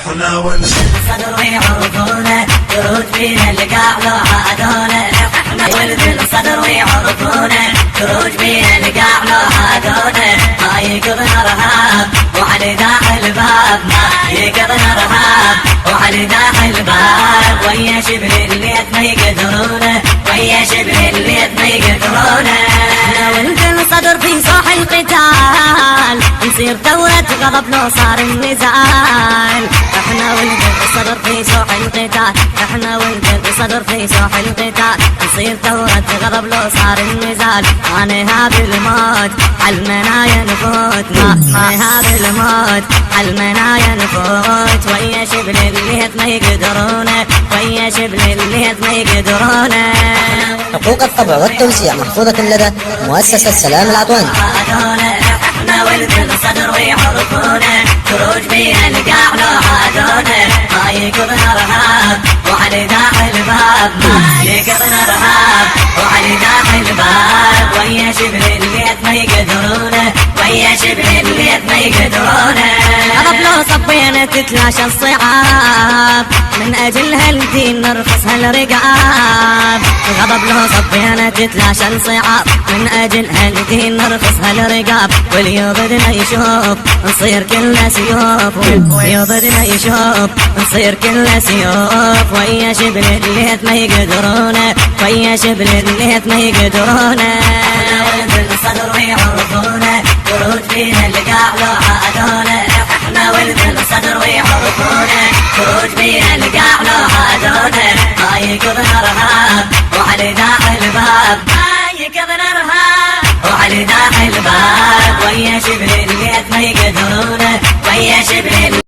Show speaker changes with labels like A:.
A: احنا
B: الصدر ويعرفونه ترد فينا اللقاع لو عادونه احنا ولد الصدر ويعرفونه تروج فينا اللقاع لو عادونه ما يقضنا رهاب وعلي داخل الباب ما يقضنا رهاب وعلي داخل الباب ويا شبل الليث ما يقدرونه ويا شبل الليث ما يقدرونه احنا ولد الصدر في صاح القتال نصير ثورة غضب لو صار النزال احنا ولد الصدر في سوح القتال احنا ولد الصدر في سوح القتال نصير ثورة غضب لو صار النزال ما نهاب الموت حلمنا ينفوت ما نهاب الموت حلمنا ينفوت ويا شبل الليث ما يقدرونه ويا شبل الليث ما يقدرونه.
C: حقوق الطبع والتوزيع محفوظة لدى مؤسسة سلام العطواني.
B: احنا ولد الصدر ويعرفونه تروج بينا اللقاع لو عادونه ما يقضنا رهاب وعلي داخل الباب ما يقضنا رهاب وعلي داخل الباب ويا شبل الليث ما يقدرونه ويا شبل الليث ما يقدرونه. غضب لو صبينا تتلاشى الصعاب من اجل هالدين نرخص هالرقاب غضب لو صبينا تتلاشى الصعاب من اجل هالدين نرخص هالرقاب واليوبدنا يشوف نصير كلنا سيوف واليوبدنا يشوف نصير كلنا سيوف ويا شبل الليث ما يقدرونه ويا شبل الليث ما يقدرونه. ولد الصدر ويعرفونه تروج فينا اللقاع لو عادونه احنا ولد الصدر ويعرفونه تروج فينا اللقاع لو عادونه ما يقضنا رهاب وعلي داخل الباب ما يقضنا رهاب وعلي داخل الباب ويا شبل الليث ما يقدرونه ويا شبل